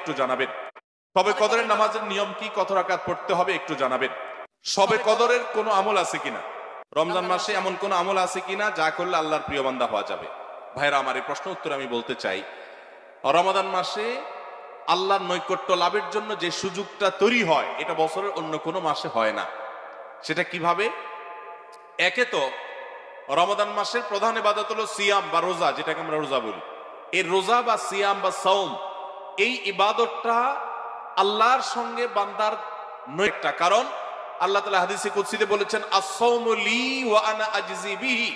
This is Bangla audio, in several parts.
একটু জানাবেন। শবে কদরের নামাজের নিয়ম কি, কত রাকাত পড়তে হবে একটু জানাবেন। শবে কদরের কোনো আমল আছে কিনা, রমজান মাসে এমন কোন আমল আছে কিনা যা করলে আল্লাহর প্রিয় বান্দা হওয়া যাবে? ভাইরা আমার, এই প্রশ্ন উত্তর আমি বলতে চাই, রমাদান মাসে আল্লাহর নৈকট্য লাভের জন্য যে সুযোগটা তৈরি হয় এটা বছরের অন্য কোনো মাসে হয় না। সেটা কিভাবে? একে তো রমাদান মাসের প্রধান ইবাদত হলো সিয়াম বা রোজা, যেটাকে আমরা রোজা বলি। এই রোজা বা সিয়াম বা সাওম, এই ইবাদতটা আল্লাহর সঙ্গে বান্দার নৈকট্য। কারণ আল্লাহ তাআলা হাদিসে কুদসিতে বলেছেন, আস-সাওমু লি ওয়া আনা আজজি বিহি।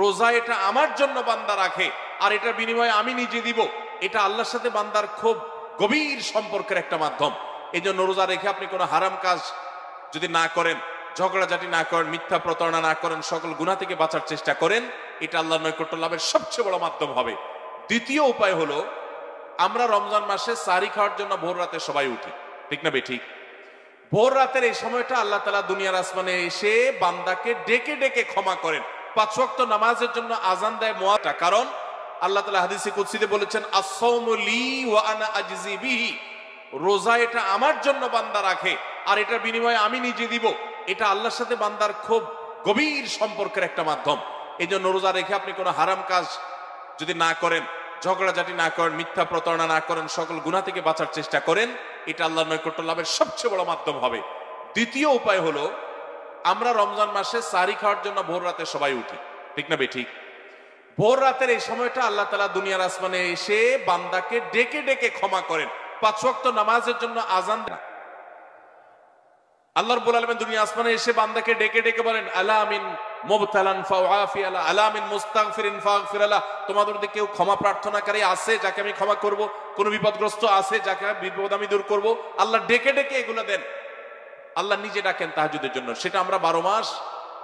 রোজা এটা আমার জন্য বান্দা রাখে, আর এটার বিনিময়ে আমি নিজে দিব। এটা আল্লাহর সাথে বান্দার খুব গভীর সম্পর্কের একটা মাধ্যম। এই জন্য রোজা রেখে আপনি কোনো হারাম কাজ যদি না করেন, ঝগড়াঝাটি না করেন, মিথ্যা প্রতারণা না করেন, সকল গুনাহ থেকে বাঁচার চেষ্টা করেন, এটা আল্লাহর নৈকট্য লাভের সবচেয়ে বড় মাধ্যম হবে। দ্বিতীয় উপায় হলো, আমরা রমজান মাসে সাহরি খাওয়ার জন্য ভোর রাতে সবাই উঠি, ঠিক না বেঠিক? ভোর রাতের এই সময়টা আল্লাহ তাআলা দুনিয়ার আসমানে এসে বান্দাকে ডেকে ডেকে ক্ষমা করেন। 5 ওয়াক্ত নামাজের জন্য আজান দেয় মুয়াজ্জিন। কারণ আল্লাহ তাআলা হাদিসে কুদসিতে বলেছেন, আস-সাওমু লি ওয়া আনা আজজি বিহি। রোজা এটা আমার জন্য বান্দা রাখে, আর এটার বিনিময়ে আমি নিজে দিব। এটা আল্লাহর সাথে বান্দার খুব গভীর সম্পর্কের একটা মাধ্যম। এই জন্য রোজা রেখে আপনি কোনো হারাম কাজ যদি না করেন, ঝগড়াঝাটি না করেন, মিথ্যা প্রতারণা না করেন, সকল গুনাহ থেকে বাঁচার চেষ্টা করেন, এটা আল্লাহর নৈকট্য লাভের সবচেয়ে বড় মাধ্যম হবে। দ্বিতীয় উপায় হলো, আমরা রমজান মাসে সাহরি খাওয়ার জন্য ভোর রাতে সবাই উঠি, ঠিক না বেঠিক? ভোর রাতের এই সময়টা আল্লাহ তাআলা দুনিয়ার আসমানে এসে বান্দাকে ডেকে ডেকে ক্ষমা করেন। 5 ওয়াক্ত নামাজের জন্য আজান দেন। আল্লাহ রাব্বুল আলামিন দুনিয়া আসমানে এসে বান্দাকে ডেকে ডেকে বলেন, আলা মিন মুবতালান ফাউআফি আলা, আলা মিন মুস্তাগফিরিন ফাগফির আলা। তোমাদের মধ্যে কেউ ক্ষমা প্রার্থনাকারী আছে যাকে আমি ক্ষমা করব? কোন বিপদগ্রস্ত আছে যাকে বিপদ আমি দূর করব? আল্লাহ ডেকে ডেকে এগুলো দেন। আল্লাহ নিজে ডাকেন তাহাজ্জুদের জন্য। সেটা আমরা 12 মাস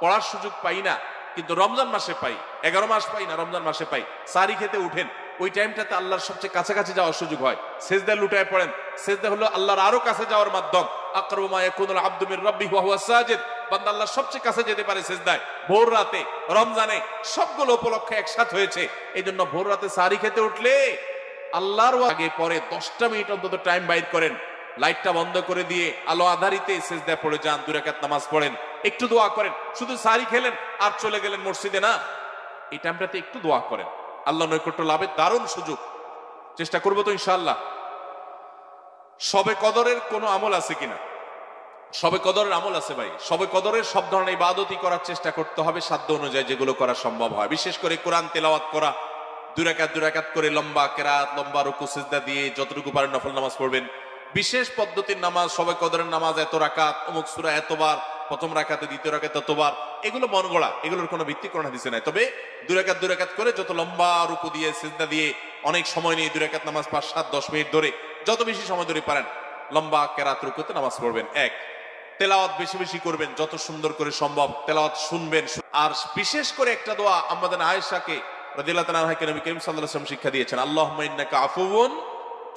পড়ার সুযোগ পাই না, কিন্তু রমজান মাসে পাই। 11 মাস পাই না, রমজান মাসে পাই। সাহরি খেতে উঠেন, ওই টাইমটাতে আল্লাহর সবচেয়ে কাছাকাছি যাওয়ার সুযোগ হয়। সিজদায় লুটায় পড়েন। সিজদা হলো আল্লাহর আরো কাছে যাওয়ার মাধ্যম। আকরাবু মা ইয়াকুনুল আবদু মির রাব্বিহি ওয়া হুয়া সাজিদ। বান্দা আল্লাহর সবচেয়ে কাছে যেতে পারে সিজদায় ভোর রাতে, রমজানে। সবগুলো উপলক্ষে একসাথে হয়েছে। এই জন্য ভোর রাতে সাহরি খেতে উঠলে আল্লাহর আগে পরে 10টা মিনিট অন্তত টাইম বাইর করেন, লাইটটা বন্ধ করে দিয়ে আলো আধারিতে সিজদায় পড়ে যান, 2 রাকাত নামাজ পড়েন, একটু দোয়া করেন। শুধু সাহরি খেলেন আর চলে গেলেন মসজিদে না, এই টাইমটাতে একটু দোয়া করেন। আল্লাহ নৈকট্য লাভের দারুণ সুযোগ। চেষ্টা করবো তো ইনশাআল্লাহ। শবে কদরের কোনো আমল আছে কিনা? শবে কদরের আমল আছে ভাই। শবে কদরের সব ধরনের ইবাদতই করার চেষ্টা করতে হবে সাধ্য অনুযায়ী, যেগুলো করা সম্ভব হয়। বিশেষ করে কোরআন তেলাওয়াত করা, 2 রাকাত করে লম্বা কেরাত, লম্বা রুকু সিজদা দিয়ে যতটুকু পারেন নফল নামাজ পড়বেন। বিশেষ পদ্ধতির নামাজ, শবে কদরের নামাজ এত রাকাত, অমুক সূরা এতবার, প্রথম রাকাতে, দ্বিতীয় রাকাতে এতবার, এগুলো মন গড়া, এগুলোর কোনো ভিত্তি কোরআন হাদিসে নাই। তবে 2 রাকাত করে যত লম্বা রুকু দিয়ে সিজদা দিয়ে অনেক সময় নিয়ে 2 রাকাত নামাজ 5, 7, 10 মিনিট ধরে, যত বেশি সময় ধরে পারেন লম্বা কেরাত রুকুতে নামাজ পড়বেন। এক, তেলাওয়াত বেশি বেশি করবেন, যত সুন্দর করে সম্ভব তেলাওয়াত শুনবেন। আর বিশেষ করে একটা দোয়া আমাদের আয়েশাকে রাদিয়াল্লাহু তাআলা আনহাকে নবী করিম সাল্লাল্লাহু আলাইহি ওয়াসাল্লাম শিক্ষা দিয়েছেন, আল্লাহুম্মা ইন্নাকা আফুউন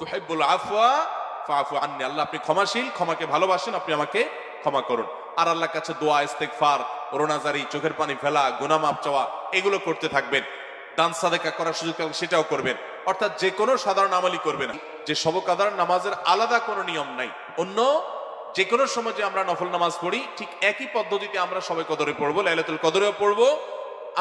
তুহিব্বুল আফওয়া ফাআফু আন্নি। আল্লাহ আপনি ক্ষমাশীল, ক্ষমাকে ভালোবাসেন, আপনি আমাকে ক্ষমা করুন। আর আল্লাহর কাছে দোয়া, ইস্তেগফার, রোনাজারি, চোখের পানি ফেলা, গুনাহ মাফ চাওয়া, এগুলো করতে থাকবেন। দান সাদাকা করার সুযোগ থাকলে সেটাও করবেন। অর্থাৎ যে কোনো সাধারণ আমলই করবেন। যে শবে কদর নামাজের আলাদা কোনো নিয়ম নাই। অন্য যে কোনো সময় যে আমরা নফল নামাজ পড়ি, ঠিক একই পদ্ধতিতে আমরা শবে কদরে পড়বো, লাইলাতুল কদরেও পড়বো।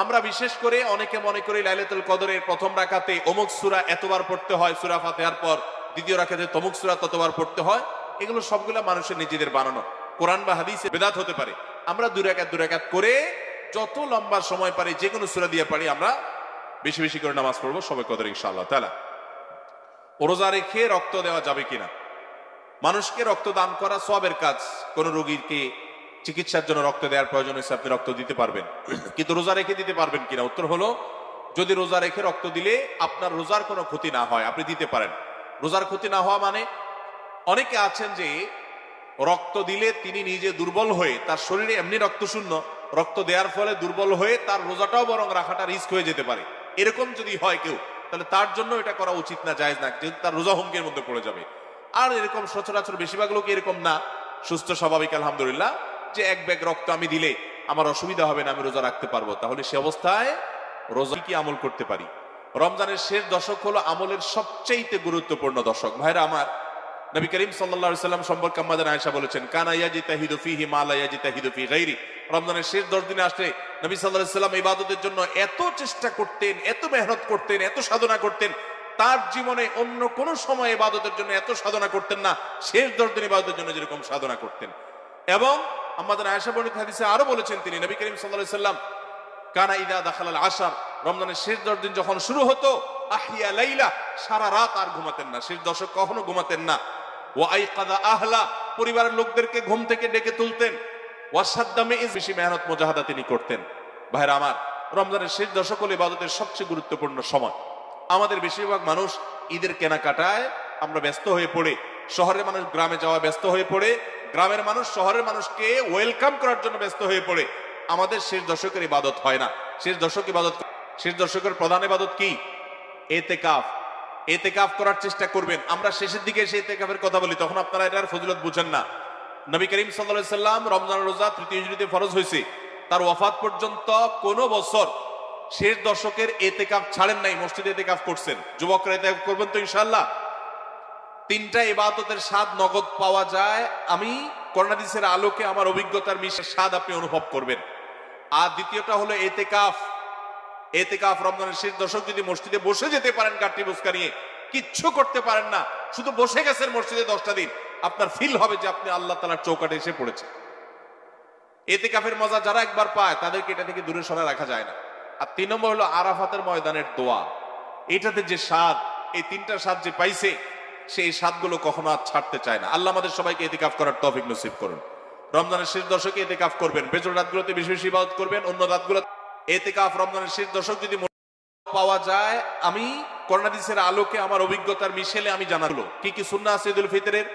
আমরা বিশেষ করে অনেকে মনে করি লাইলাতুল কদরের প্রথম রাকাতে অমুক সূরা এতবার পড়তে হয়, সূরা ফাতিহার পর, দ্বিতীয় রাকাতে তমুক সূরা ততবার পড়তে হয়। এগুলো সবগুলা মানুষের নিজেদের বানানো, কোরআন বা হাদিসে বেদাত হতে পারে। আমরা 2 রাকাত করে যত লম্বা সময় পারি, যে কোনো সূরা দিয়ে পারি, আমরা বেশি বেশি করে নামাজ পড়বো শবে কদরে ইনশাআল্লাহ তাআলা। রোজা রেখে রক্ত দেওয়া যাবে কিনা? মানুষকে রক্ত দান করা সওয়াবের কাজ। কোন রোগীকে চিকিৎসার জন্য রক্ত দেওয়ার প্রয়োজন হয়েছে, আপনি রক্ত দিতে পারবেন, কিন্তু রোজা রেখে দিতে পারবেন কিনা? উত্তর হলো, যদি রোজা রেখে রক্ত দিলে আপনার রোজার কোনো ক্ষতি না হয়, আপনি দিতে পারেন। রোজার ক্ষতি না হওয়া মানে, অনেকে আছেন যে রক্ত দিলে তিনি নিজে দুর্বল হয়ে, তার শরীরে এমনি রক্ত শূন্য, রক্ত দেওয়ার ফলে দুর্বল হয়ে তার রোজাটাও বরং রাখাটা রিস্ক হয়ে যেতে পারে। এরকম যদি হয় কেউ, তাহলে তার জন্য এটা করা উচিত না, জায়েজ না, যেহেতু তার রোজা হুমকির মধ্যে পড়ে যাবে। আর এরকম সচরাচর বেশিরভাগ লোক এরকম না, সুস্থ স্বাভাবিক আলহামদুলিল্লাহ, যে 1 ব্যাগ রক্ত আমি দিলে আমার অসুবিধা হবে না, আমি রোজা রাখতে পারবো। তাহলে সে অবস্থায় রোজা কি আমল করতে পারি? রমজানের শেষ দশক হলো আমলের সবচেয়ে গুরুত্বপূর্ণ দশক। ভাইরা আমার, নবী করিম সাল্লাল্লাহু আলাইহি সাল্লাম সম্পর্কে আম্মা জান আয়েশা বলেছেন, কানা ইয়াজিতাহিদু ফীহি মা লা ইয়াজিতাহিদু ফী গায়রি। রমজানের শেষ 10 দিনে আসলে নবী সাল্লাল্লাহু আলাইহি সাল্লাম ইবাদতের জন্য এত চেষ্টা করতেন, এত মেহনত করতেন, এত সাধনা করতেন, তার জীবনে অন্য কোন সময় ইবাদতের জন্য এত সাধনা করতেন না, শেষ 10 দিন ইবাদতের জন্য যেরকম সাধনা করতেন। এবং আম্মা জান আয়েশা বর্ণিত হাদিসে আরো বলেছেন তিনি, নবী করিম সাল্লাল্লাহু আলাইহি সাল্লাম কানা ইদা দাখালাল আশর, রমজানের শেষ 10 দিন যখন শুরু হতো, আহিয়া লাইলা, সারা রাত আর ঘুমাতেন না, শেষ দশক কখনো ঘুমাতেন না। ওয়া আইকাদা আহলা, পরিবারের লোকদেরকে ঘুম থেকে ডেকে তুলতেন। ওয়াসাদ্দামে বেশি মেহনত মুজাহাদা তিনি করতেন। ভাইরা আমার, রমজানের শেষ দশক হলো ইবাদতের সবচেয়ে গুরুত্বপূর্ণ সময়। আমাদের বেশিরভাগ মানুষ ঈদের কেনাকাটায় আমরা ব্যস্ত হয়ে পড়ে, শহরের মানুষ গ্রামে যাওয়া ব্যস্ত হয়ে পড়ে, গ্রামের মানুষ শহরের মানুষকে ওয়েলকাম করার জন্য ব্যস্ত হয়ে পড়ে। আমাদের শেষ দশকের ইবাদত হয় না। শেষ দশকের প্রধান ইবাদত কি? ইতিকাফ। ইতিকাফ করার চেষ্টা করবেন। আমরা শেষের দিকে এসে ইতিকাফের কথা বলি, তখন আপনারা এটার ফজিলত বুঝেন না। নবী করিম সাল্লাল্লাহু আলাইহি সাল্লাম রমজানের রোজা তৃতীয় হিজরিতে ফরজ হয়েছে, তার ওয়াফাত পর্যন্ত কোন বছর শেষ দশকের ইতিকাফ ছাড়েন নাই, মসজিদে ইতিকাফ করছেন। যুবকরা ইতিকাফ করবেন তো ইনশাআল্লাহ। তিনটা ইবাদতের স্বাদ নগদ পাওয়া যায়, আমি কোরআন হাদিসের আলোকে আমার অভিজ্ঞতার মিশের স্বাদ আপনি অনুভব করবেন। আর দ্বিতীয়টা হলো ইতিকাফ। ইতিকাফ রমজানের শেষ দশক যদি মসজিদে বসে যেতে পারেন, কাঠি বুসকা নিয়ে, কিচ্ছু করতে পারেন না, শুধু বসে গেছেন মসজিদে 10টা দিন, আপনার ফিল হবে যে আপনি আল্লাহ তাআলার চৌকাঠে এসে পড়েছেন। ইতিকাফের মজা যারা একবার পায় তাদেরকে এটা থেকে দূরে সরে রাখা যায় না। আর 3 নম্বর হলো আরাফাতের ময়দানের দোয়া। এটাতে যে স্বাদ, এই তিনটা স্বাদ যে পাইছে, সেই স্বাদগুলো কখনো আর ছাড়তে চায় না। আল্লাহ আমাদের সবাইকে ইতিকাফ করার তৌফিক নসিব করুন। রমজানের শেষ দশকে ইতিকাফ করবেন, বেজর রাতগুলোতে বেশি বেশি ইবাদত করবেন, অন্য রাতগুলো ইতিকাফ। রমজানের শেষ দশক যদি পাওয়া যায়, আমি কোরআন হাদিসের আলোকে আমার অভিজ্ঞতার মিশেলে আমি জানালো কি কি সুন্নাহ আছে ঈদুল ফিতরের।